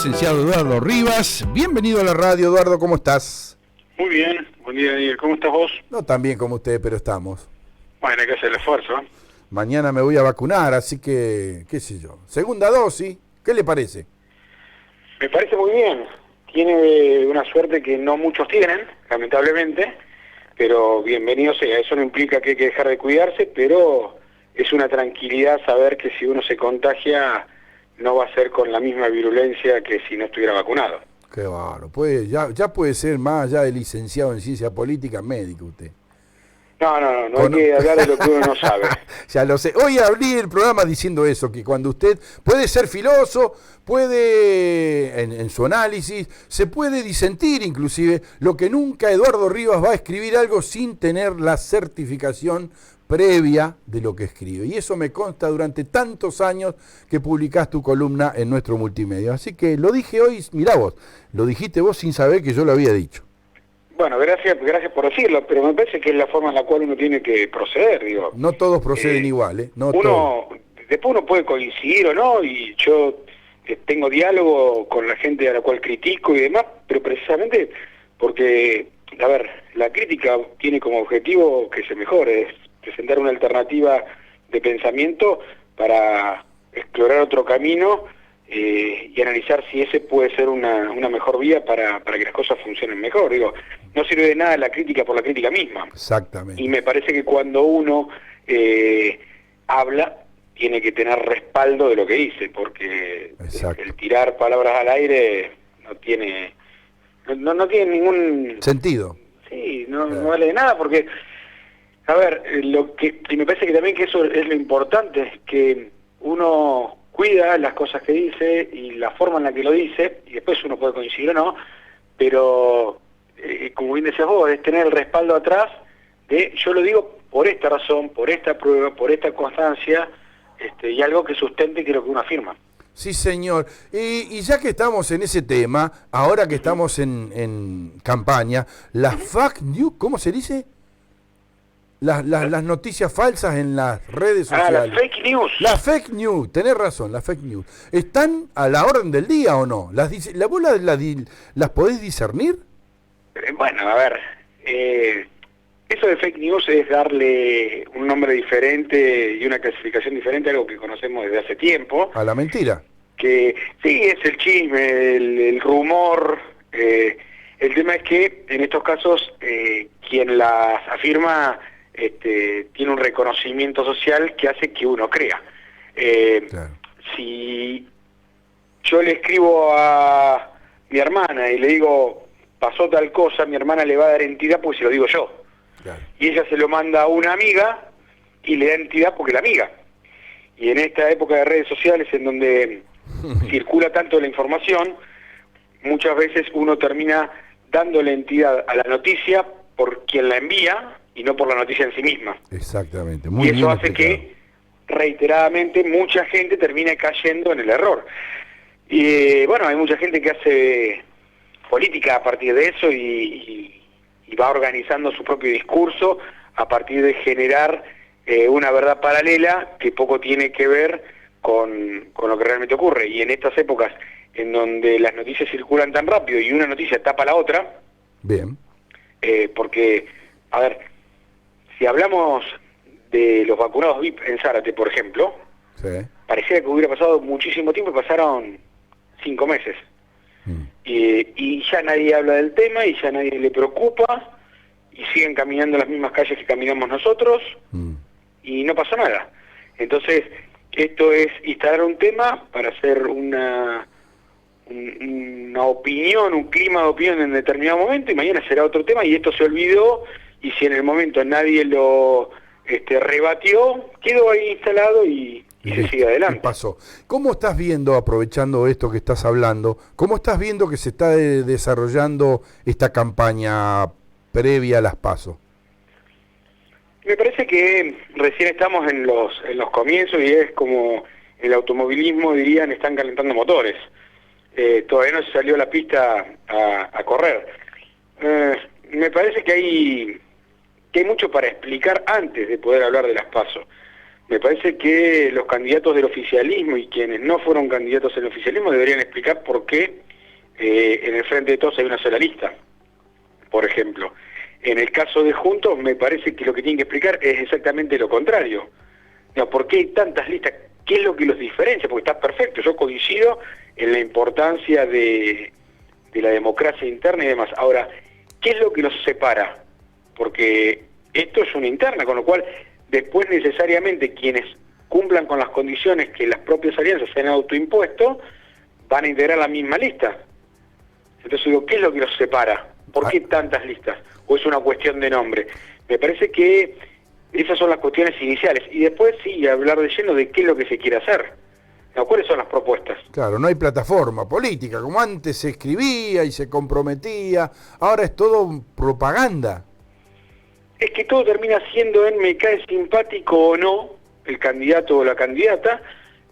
licenciado Eduardo Rivas. Bienvenido a la radio, Eduardo, ¿cómo estás? Muy bien, buen día, Daniel. ¿Cómo estás vos? No tan bien como usted, pero estamos. Bueno, hay que hacer el esfuerzo, ¿eh? Mañana me voy a vacunar, así que, qué sé yo. Segunda dosis, ¿qué le parece? Me parece muy bien. Tiene una suerte que no muchos tienen, lamentablemente, pero bienvenido sea. Eso no implica que hay que dejar de cuidarse, pero es una tranquilidad saber que si uno se contagia no va a ser con la misma virulencia que si no estuviera vacunado. Qué bárbaro. Pues ya puede ser más allá de licenciado en ciencia política, médico usted. No hay que hablar de lo que uno no sabe. Ya lo sé. Hoy abrí el programa diciendo eso, que cuando usted puede ser filoso, puede, en su análisis, se puede disentir inclusive, lo que nunca Eduardo Rivas va a escribir algo sin tener la certificación previa de lo que escribe. Y eso me consta durante tantos años que publicás tu columna en nuestro multimedia. Así que lo dije hoy, mirá vos, lo dijiste vos sin saber que yo lo había dicho. Bueno, gracias por decirlo, pero me parece que es la forma en la cual uno tiene que proceder, digo. No todos proceden igual, ¿eh? No después uno puede coincidir o no, y yo tengo diálogo con la gente a la cual critico y demás, pero precisamente porque, a ver, la crítica tiene como objetivo que se mejore, es presentar una alternativa de pensamiento para explorar otro camino y analizar si ese puede ser una mejor vía para que las cosas funcionen mejor. Digo, no sirve de nada la crítica por la crítica misma. Exactamente. Y me parece que cuando uno habla, tiene que tener respaldo de lo que dice, porque el tirar palabras al aire no tiene ningún sentido. Sí, no vale de nada, porque, a ver, y me parece que también que eso es lo importante, que uno cuida las cosas que dice y la forma en la que lo dice, y después uno puede coincidir o no, pero como bien decías vos, es tener el respaldo atrás de, yo lo digo por esta razón, por esta prueba, por esta constancia, y algo que sustente que lo que uno afirma. Sí, señor. Y ya que estamos en ese tema, ahora que estamos en campaña, las fake news, ¿cómo se dice? Las noticias falsas en las redes sociales. Las fake news. Las fake news, tenés razón, las fake news. ¿Están a la orden del día o no? ¿Vos las podés discernir? Bueno, a ver, eso de fake news es darle un nombre diferente y una clasificación diferente a algo que conocemos desde hace tiempo. A la mentira. Que sí, es el chisme, el rumor. El tema es que en estos casos quien las afirma tiene un reconocimiento social que hace que uno crea. Claro. Si yo le escribo a mi hermana y le digo, pasó tal cosa, mi hermana le va a dar entidad porque se lo digo yo. Claro. Y ella se lo manda a una amiga y le da entidad porque la amiga. Y en esta época de redes sociales en donde circula tanto la información, muchas veces uno termina dándole entidad a la noticia por quien la envía y no por la noticia en sí misma. Exactamente. Muy y eso hace explicado. Que reiteradamente mucha gente termine cayendo en el error. Y bueno, hay mucha gente que hace política a partir de eso y va organizando su propio discurso a partir de generar una verdad paralela que poco tiene que ver con lo que realmente ocurre. Y en estas épocas en donde las noticias circulan tan rápido y una noticia tapa la otra, bien, porque, a ver, si hablamos de los vacunados VIP en Zárate, por ejemplo, sí, parecía que hubiera pasado muchísimo tiempo y pasaron 5 meses. Y ya nadie habla del tema y ya nadie le preocupa y siguen caminando las mismas calles que caminamos nosotros y no pasa nada. Entonces, esto es instalar un tema para hacer una opinión, un clima de opinión en determinado momento y mañana será otro tema y esto se olvidó y si en el momento nadie lo rebatió, quedó ahí instalado y se sigue adelante. ¿Qué pasó? ¿Cómo estás viendo, aprovechando esto que estás hablando, cómo estás viendo que se está desarrollando esta campaña previa a las PASO? Me parece que recién estamos en los comienzos y es como el automovilismo, dirían, están calentando motores. Todavía no se salió a la pista a correr. Me parece que hay mucho para explicar antes de poder hablar de las PASO. Me parece que los candidatos del oficialismo y quienes no fueron candidatos en el oficialismo deberían explicar por qué en el Frente de Todos hay una sola lista, por ejemplo. En el caso de Juntos, me parece que lo que tienen que explicar es exactamente lo contrario. No, ¿por qué hay tantas listas? ¿Qué es lo que los diferencia? Porque está perfecto, yo coincido en la importancia de la democracia interna y demás. Ahora, ¿qué es lo que los separa? Porque esto es una interna, con lo cual después necesariamente quienes cumplan con las condiciones que las propias alianzas se han autoimpuesto van a integrar la misma lista. Entonces digo, ¿qué es lo que los separa? ¿Por qué tantas listas? ¿O es una cuestión de nombre? Me parece que esas son las cuestiones iniciales. Y después sí, hablar de lleno de qué es lo que se quiere hacer. No, ¿cuáles son las propuestas? Claro, no hay plataforma política, como antes se escribía y se comprometía, ahora es todo propaganda. Es que todo termina siendo en me cae simpático o no el candidato o la candidata,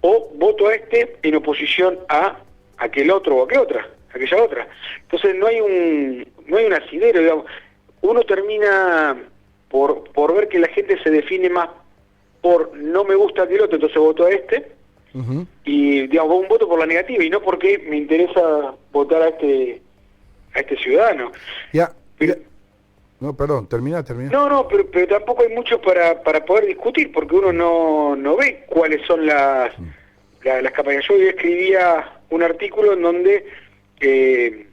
o voto a este en oposición a aquel otro o aquella otra. Entonces no hay un asidero, digamos. Uno termina por ver que la gente se define más por no me gusta aquel otro, entonces voto a este. Uh-huh. Y digamos, un voto por la negativa y no porque me interesa votar a este ciudadano. No, perdón, termina. No, pero tampoco hay mucho para poder discutir, porque uno no ve cuáles son las campañas. Yo hoy escribía un artículo en donde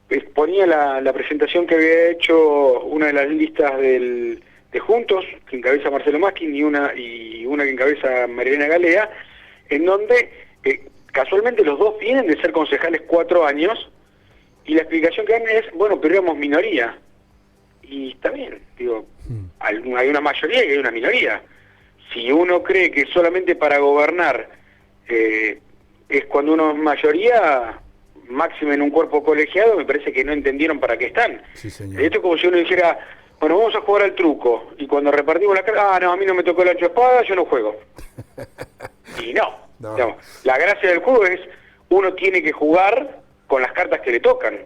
exponía la presentación que había hecho una de las listas de Juntos, que encabeza Marcelo Maskin, y una que encabeza Marilena Galea, en donde casualmente los dos vienen de ser concejales 4 años, y la explicación que dan es, bueno, pero éramos minoría. Y está bien, digo, hay una mayoría y hay una minoría. Si uno cree que solamente para gobernar es cuando uno es mayoría, máximo en un cuerpo colegiado, me parece que no entendieron para qué están. Sí, señor. Esto es como si uno dijera, bueno, vamos a jugar al truco, y cuando repartimos la carta, no, a mí no me tocó el ancho espada, yo no juego. Y no. Digamos, la gracia del juego es, uno tiene que jugar con las cartas que le tocan.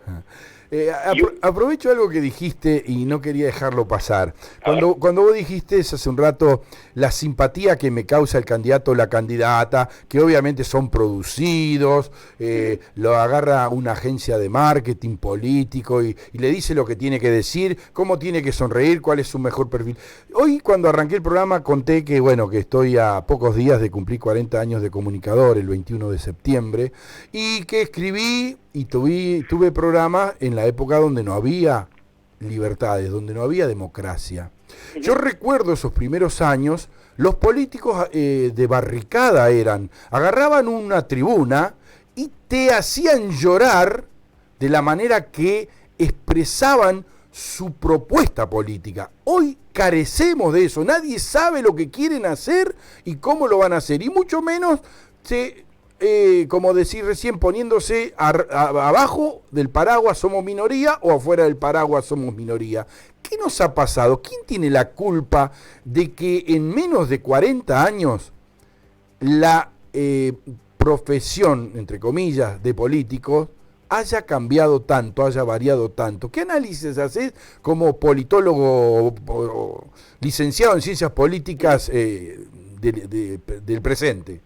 Aprovecho algo que dijiste y no quería dejarlo pasar. Cuando vos dijiste hace un rato la simpatía que me causa el candidato o la candidata, que obviamente son producidos, lo agarra una agencia de marketing político y le dice lo que tiene que decir, cómo tiene que sonreír, cuál es su mejor perfil. Hoy cuando arranqué el programa conté que que estoy a pocos días de cumplir 40 años de comunicador, el 21 de septiembre, y que escribí y tuve programas en la época donde no había libertades, donde no había democracia. Yo recuerdo esos primeros años, los políticos de barricada agarraban una tribuna y te hacían llorar de la manera que expresaban su propuesta política. Hoy carecemos de eso, nadie sabe lo que quieren hacer y cómo lo van a hacer, y mucho menos como decir recién, poniéndose abajo del paraguas somos minoría o afuera del paraguas somos minoría. ¿Qué nos ha pasado? ¿Quién tiene la culpa de que en menos de 40 años la profesión, entre comillas, de políticos haya cambiado tanto, haya variado tanto? ¿Qué análisis haces como politólogo licenciado en ciencias políticas del presente?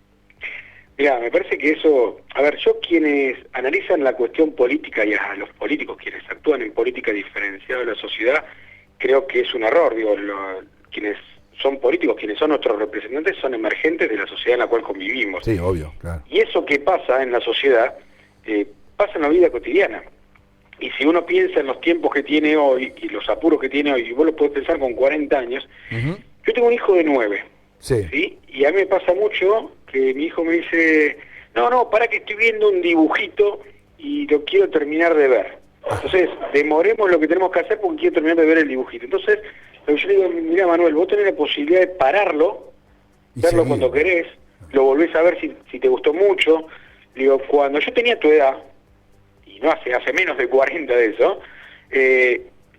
Mirá, me parece que eso, yo quienes analizan la cuestión política y a los políticos quienes actúan en política diferenciada de la sociedad, creo que es un error. Quienes son políticos, quienes son nuestros representantes, son emergentes de la sociedad en la cual convivimos. Sí, obvio, claro. Y eso que pasa en la sociedad, pasa en la vida cotidiana. Y si uno piensa en los tiempos que tiene hoy y los apuros que tiene hoy, y vos lo podés pensar con 40 años, yo tengo un hijo de 9. Sí. Y a mí me pasa mucho que mi hijo me dice, no, para que estoy viendo un dibujito y lo quiero terminar de ver. Entonces, demoremos lo que tenemos que hacer porque quiero terminar de ver el dibujito. Entonces, yo le digo, mira Manuel, vos tenés la posibilidad de pararlo, verlo cuando querés, lo volvés a ver si te gustó mucho. Le digo, cuando yo tenía tu edad, y no hace menos de 40 de eso,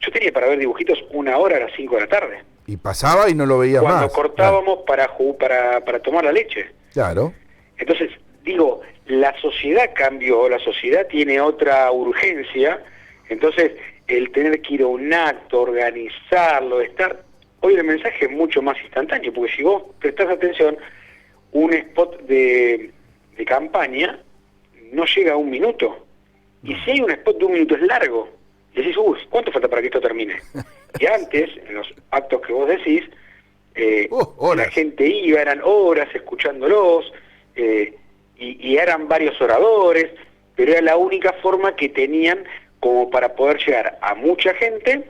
yo tenía para ver dibujitos 1 hora a las 5 de la tarde. Y pasaba y no lo veías más. Cuando cortábamos para tomar la leche. Claro. Entonces, digo, la sociedad cambió, la sociedad tiene otra urgencia, entonces el tener que ir a un acto, organizarlo, estar Hoy el mensaje es mucho más instantáneo, porque si vos prestás atención, un spot de campaña no llega a 1 minuto. Y si hay un spot de 1 minuto es largo. Y decís, uy, ¿cuánto falta para que esto termine? Y antes, en los actos que vos decís, la gente iba, eran horas escuchándolos, y eran varios oradores, pero era la única forma que tenían como para poder llegar a mucha gente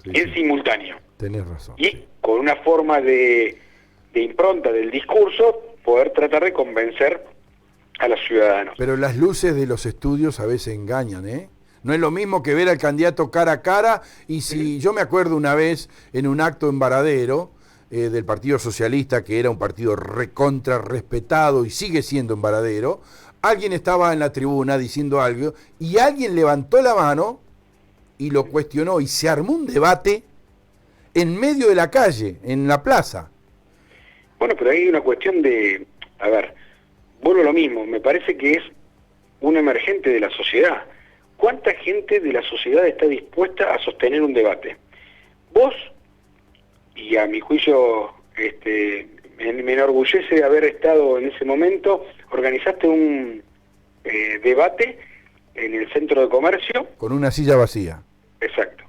en simultáneo. Tenés razón. Y con una forma de impronta del discurso, poder tratar de convencer a los ciudadanos. Pero las luces de los estudios a veces engañan, ¿eh? No es lo mismo que ver al candidato cara a cara, y si yo me acuerdo una vez en un acto en Varadero, del Partido Socialista, que era un partido recontra respetado y sigue siendo en Varadero, alguien estaba en la tribuna diciendo algo y alguien levantó la mano y lo cuestionó y se armó un debate en medio de la calle, en la plaza. Bueno, pero hay una cuestión de, a ver, vuelvo a lo mismo, me parece que es un emergente de la sociedad. ¿Cuánta gente de la sociedad está dispuesta a sostener un debate? Vos, y a mi juicio me enorgullece de haber estado en ese momento, organizaste un debate en el centro de comercio. Con una silla vacía. Exacto.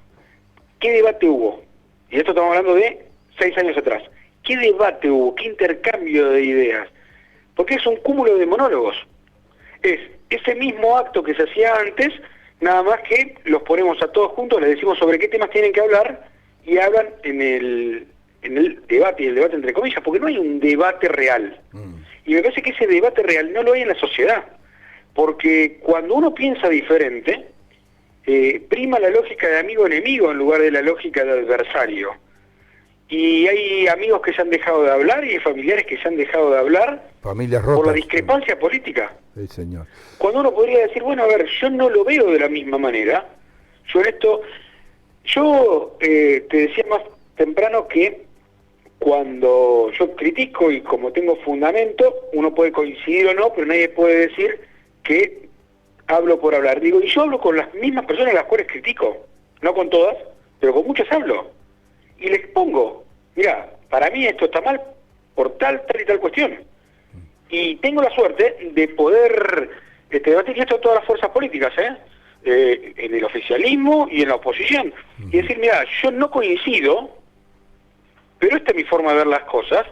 ¿Qué debate hubo? Y esto estamos hablando de 6 años atrás. ¿Qué debate hubo? ¿Qué intercambio de ideas? Porque es un cúmulo de monólogos. Es ese mismo acto que se hacía antes, nada más que los ponemos a todos juntos, les decimos sobre qué temas tienen que hablar, y hablan en el debate, y el debate entre comillas, porque no hay un debate real. Y me parece que ese debate real no lo hay en la sociedad, porque cuando uno piensa diferente, prima la lógica de amigo-enemigo en lugar de la lógica de adversario. Y hay amigos que se han dejado de hablar y hay familiares que se han dejado de hablar. Familias rotas, por la discrepancia política. Sí, señor. Cuando uno podría decir, bueno, a ver, yo no lo veo de la misma manera. Yo te decía más temprano que cuando yo critico y como tengo fundamento, uno puede coincidir o no, pero nadie puede decir que hablo por hablar. Digo, y yo hablo con las mismas personas a las cuales critico, no con todas, pero con muchas hablo. Y les pongo, mira, para mí esto está mal por tal y tal cuestión. Y tengo la suerte de poder debatir esto a todas las fuerzas políticas, en el oficialismo y en la oposición. Y decir, mira, yo no coincido, pero esta es mi forma de ver las cosas,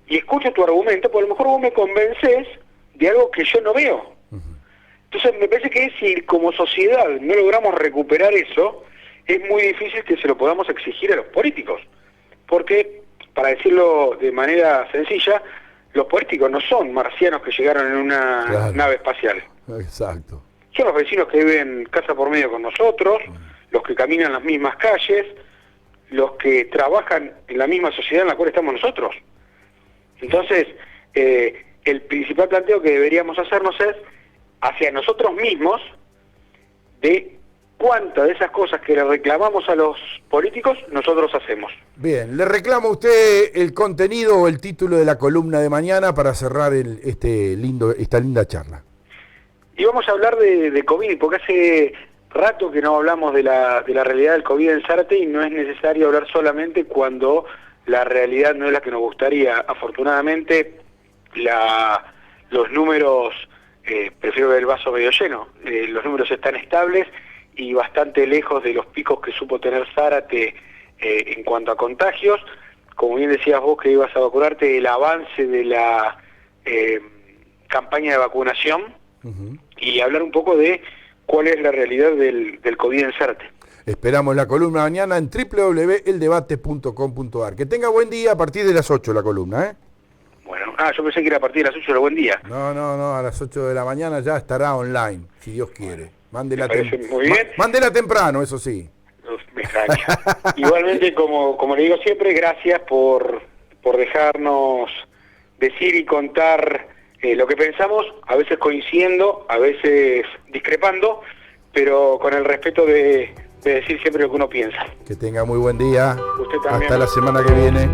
y escucho tu argumento, porque a lo mejor vos me convences de algo que yo no veo. Entonces me parece que si como sociedad no logramos recuperar eso, es muy difícil que se lo podamos exigir a los políticos. Porque, para decirlo de manera sencilla, los políticos no son marcianos que llegaron en una nave espacial. Exacto. Son los vecinos que viven casa por medio con nosotros, los que caminan las mismas calles, los que trabajan en la misma sociedad en la cual estamos nosotros. Entonces, el principal planteo que deberíamos hacernos es hacia nosotros mismos de cuántas de esas cosas que le reclamamos a los políticos nosotros hacemos. Bien, le reclamo a usted el contenido o el título de la columna de mañana para cerrar esta linda charla. Y vamos a hablar de COVID, porque hace rato que no hablamos de la realidad del COVID en Zárate, y no es necesario hablar solamente cuando la realidad no es la que nos gustaría. Afortunadamente, los números, prefiero ver el vaso medio lleno, los números están estables y bastante lejos de los picos que supo tener Zárate en cuanto a contagios. Como bien decías vos que ibas a vacunarte, el avance de la campaña de vacunación, y hablar un poco de cuál es la realidad del COVID en Zárate. Esperamos la columna mañana en www.eldebate.com.ar. Que tenga buen día a partir de las 8 la columna, ¿eh? Bueno, yo pensé que era a partir de las 8 de buen día. No, a las 8 de la mañana ya estará online, si Dios quiere. Mándela muy bien. Mándela temprano, eso sí. Me extraña. Igualmente, como le digo siempre, gracias por dejarnos decir y contar lo que pensamos, a veces coincidiendo, a veces discrepando, pero con el respeto de decir siempre lo que uno piensa. Que tenga muy buen día. Usted también. Hasta la semana que viene.